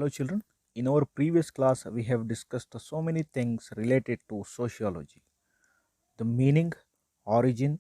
Hello, children. In our previous class, we have discussed so many things related to sociology, the meaning, origin,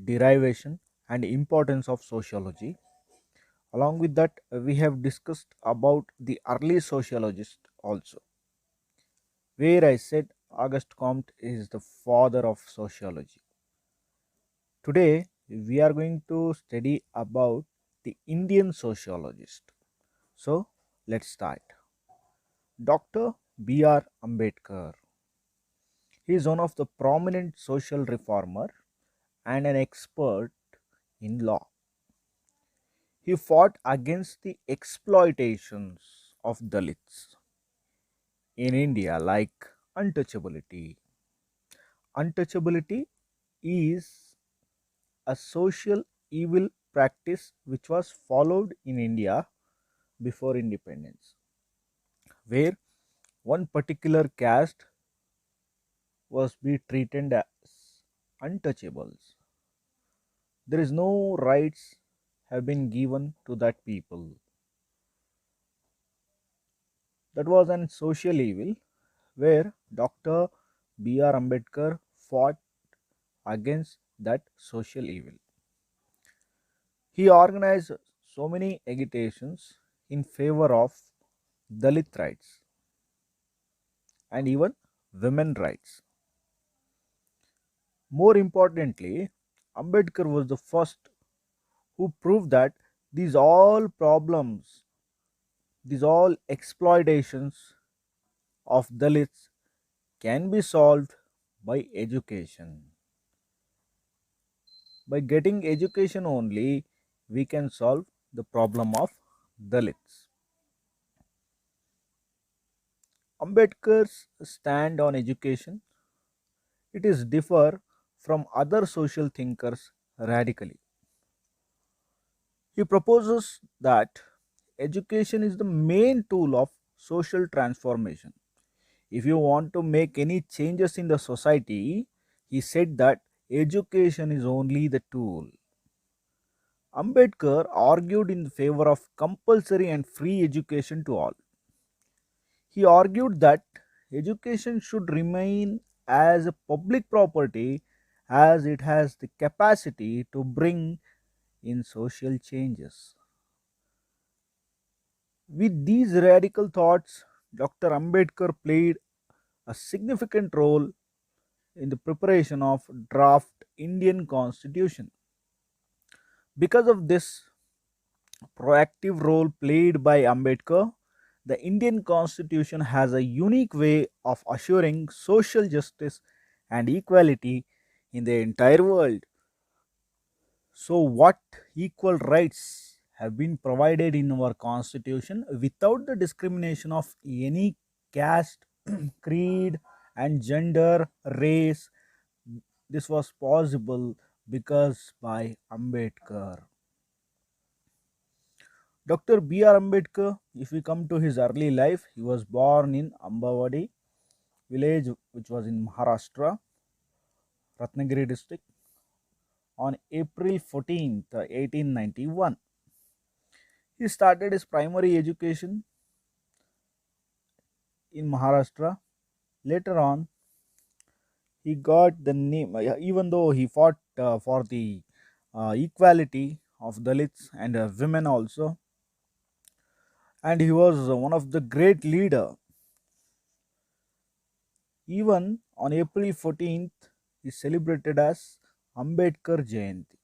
derivation, and importance of sociology. Along with that, we have discussed about the early sociologist also, where I said Auguste Comte is the father of sociology. Today, we are going to study about the Indian sociologist. So, let's start. Dr. B.R. Ambedkar. He is one of the prominent social reformer and an expert in law. He fought against the exploitations of Dalits in India like untouchability. Untouchability is a social evil practice which was followed in India before independence, where one particular caste was be treated as untouchables. There is no rights have been given to that people. That was an social evil where Dr. B.R. Ambedkar fought against that social evil. He organized so many agitations in favor of Dalit rights and even women rights. More importantly, Ambedkar was the first who proved that these all problems, these all exploitations of Dalits can be solved by education. By getting education only, we can solve the problem of Dalits. Ambedkar's stand on education, it is differ from other social thinkers radically. He proposes that education is the main tool of social transformation. If you want to make any changes in the society, he said that education is only the tool. Ambedkar argued in favor of compulsory and free education to all. He argued that education should remain as a public property as it has the capacity to bring in social changes. With these radical thoughts, Dr. Ambedkar played a significant role in the preparation of draft Indian constitution. Because of this proactive role played by Ambedkar, the Indian constitution has a unique way of assuring social justice and equality in the entire world. So, what equal rights have been provided in our constitution without the discrimination of any caste, creed, and gender, race? This was possible because by Ambedkar. Dr. B.R. Ambedkar, if we come to his early life, he was born in Ambavadi village, which was in Maharashtra, Ratnagiri district, on April 14th, 1891. He started his primary education in Maharashtra. Later on, he got the name, even though he fought for the equality of Dalits and women also, and he was one of the great leader. Even on April 14th, is celebrated as Ambedkar Jayanti.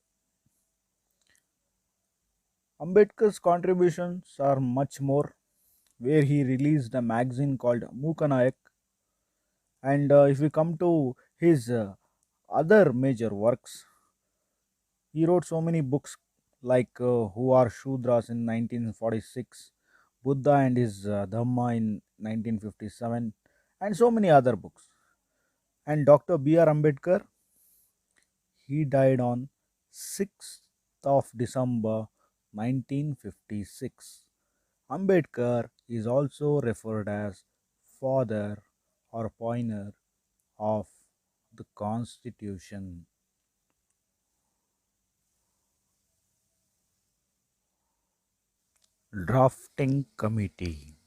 Ambedkar's contributions are much more, where he released a magazine called Mukanayak. And if we come to his other major works, he wrote so many books like Who Are Shudras in 1946, Buddha and his Dhamma in 1957, and so many other books. And Dr. B.R. Ambedkar, he died on 6th of December 1956. Ambedkar is also referred as father or pioneer of the Constitution. Drafting Committee.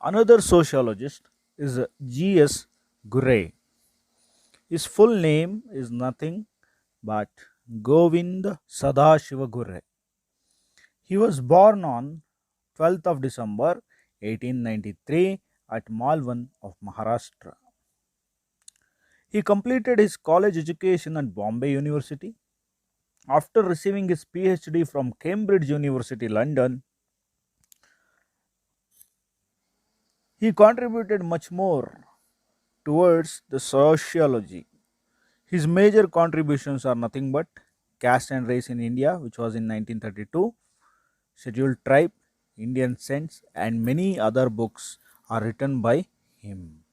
Another sociologist is G.S. Gurre. His full name is nothing but Govind Sadashiva Gurre. He was born on 12th of December 1893 at Malvan of Maharashtra. He completed his college education at Bombay University. After receiving his PhD from Cambridge University, London, he contributed much more towards the sociology. His major contributions are nothing but Caste and Race in India, which was in 1932, Scheduled Tribe, Indian Sense, and many other books are written by him.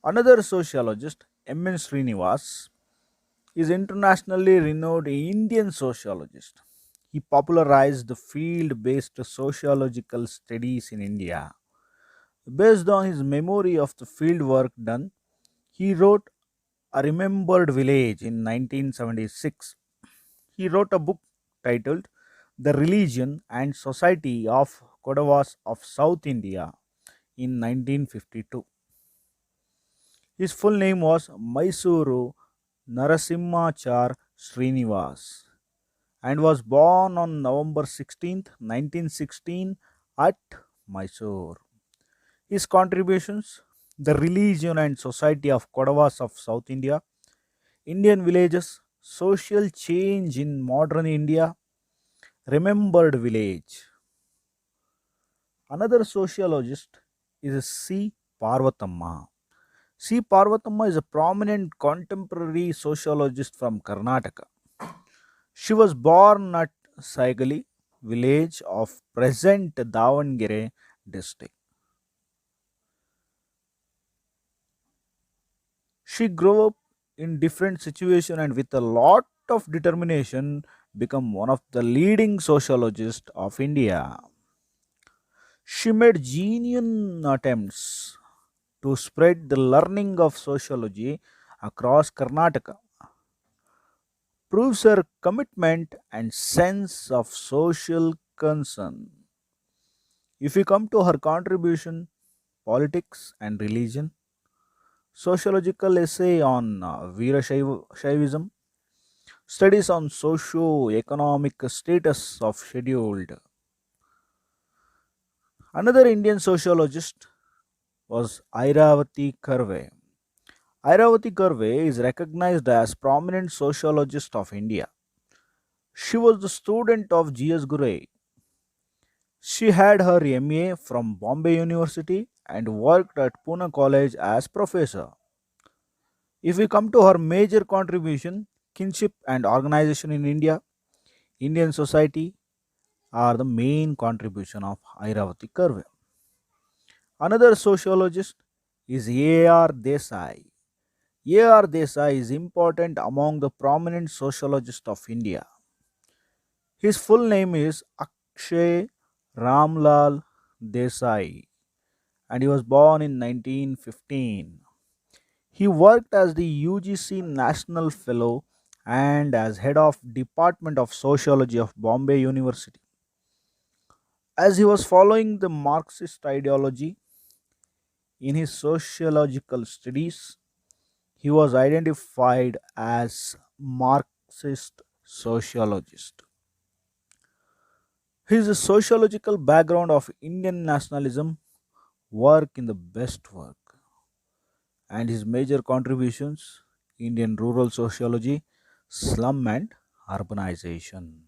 Another sociologist, M. N. Srinivas, is internationally renowned Indian sociologist. He popularized the field-based sociological studies in India. Based on his memory of the field work done, he wrote A Remembered Village in 1976. He wrote a book titled The Religion and Society of Kodavas of South India in 1952. His full name was Mysuru Narasimhachar Srinivas and was born on November 16th, 1916 at Mysore. His contributions, The Religion and Society of Kodavas of South India, Indian Villages, Social Change in Modern India, Remembered Village. Another sociologist is C. Parvatamma. C. Parvatamma is a prominent contemporary sociologist from Karnataka. She was born at Saigali village of present Davangere district. She grew up in different situations and with a lot of determination become one of the leading sociologists of India. She made genuine attempts to spread the learning of sociology across Karnataka, proves her commitment and sense of social concern. If we come to her contribution, politics and religion, sociological essay on Shaivism, studies on socio-economic status of scheduled. Another Indian sociologist was Airavati Karve. Airavati Karve is recognized as prominent sociologist of India. She was the student of G.S. Gurre. She had her MA from Bombay University and worked at Pune College as professor. If we come to her major contribution, kinship and organization in India, Indian society are the main contribution of Airavati Karve. Another sociologist is A.R. Desai. A.R. Desai is important among the prominent sociologists of India. His full name is Akshay Ramlal Desai and he was born in 1915. He worked as the UGC National Fellow and as head of Department of Sociology of Bombay University. As he was following the Marxist ideology in his sociological studies, he was identified as Marxist sociologist. His sociological background of Indian nationalism work in the best work and his major contributions Indian rural sociology, slum and urbanization.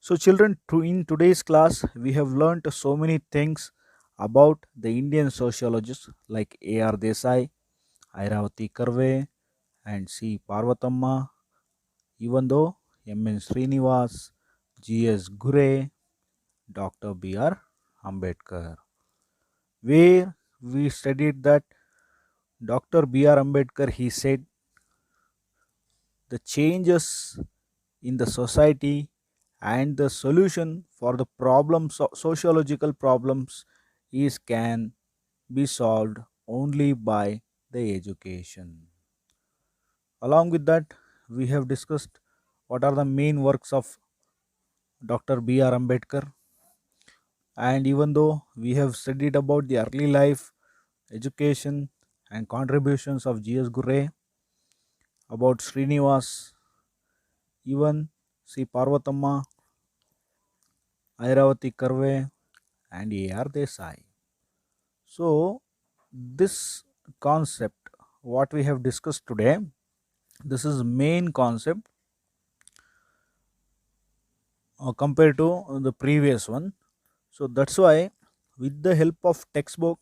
So children, in today's class we have learnt so many things about the Indian sociologists like A.R. Desai, Airavati Karve and C. Parvatamma, even though M.N. Srinivas, G.S. Gure, Dr. B.R. Ambedkar, where we studied that Dr. B.R. Ambedkar he said the changes in the society and the solution for the problems sociological problems is can be solved only by the education. Along with that, we have discussed what are the main works of Dr. B.R. Ambedkar. And even though we have studied about the early life, education, and contributions of G.S. Gurre, about Srinivas, even C. Parvatamma, Airavati Karve, and A.R. Desai. So, this concept, what we have discussed today, this is main concept compared to the previous one. So that's why, with the help of textbook,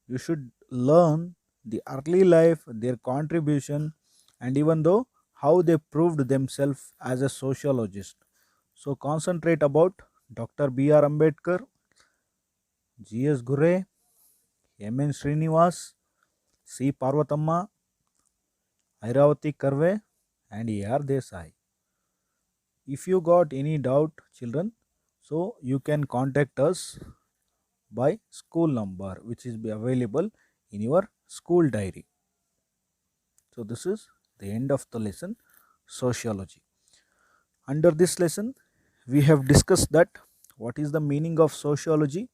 you should learn the early life, their contribution, and even though how they proved themselves as a sociologist. So concentrate about Dr. B.R. Ambedkar, G.S. Gurre, M.N. Srinivas, C. Parvatamma, Airavati Karve, and A.R. Desai. If you got any doubt, children, so you can contact us by school number which is be available in your school diary. So this is the end of the lesson sociology. Under this lesson we have discussed that what is the meaning of sociology.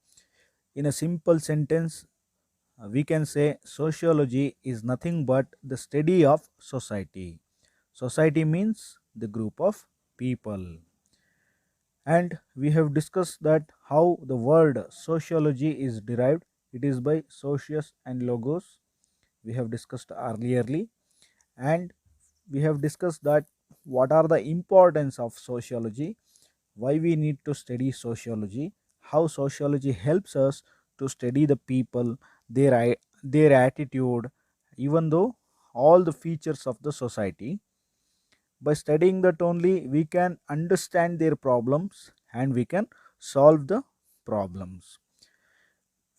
In a simple sentence, we can say sociology is nothing but the study of society. Society means the group of people. And we have discussed that how the word sociology is derived. It is by socius and logos. We have discussed earlierly, and we have discussed that what are the importance of sociology, why we need to study sociology, how sociology helps us to study the people, their attitude, even though all the features of the society. By studying that only we can understand their problems and we can solve the problems.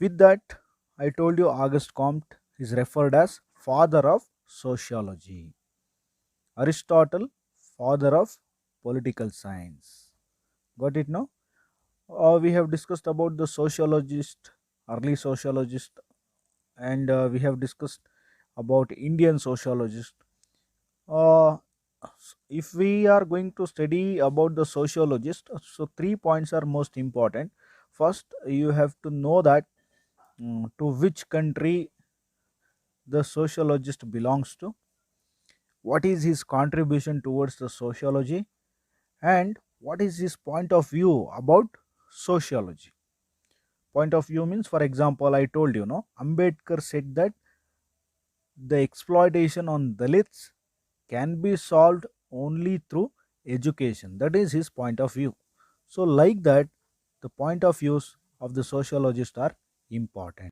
With that, I told you Auguste Comte is referred as father of sociology. Aristotle, father of political science. Got it now? We have discussed about the sociologist, early sociologist, and we have discussed about Indian sociologist. Uh, if we are going to study about the sociologist, so 3 points are most important. First, you have to know that to which country the sociologist belongs to, what is his contribution towards the sociology, and what is his point of view about sociology. Point of view means, for example, I told you, no, Ambedkar said that the exploitation on Dalits can be solved only through education. That is his point of view. So, like that, the point of views of the sociologist are important.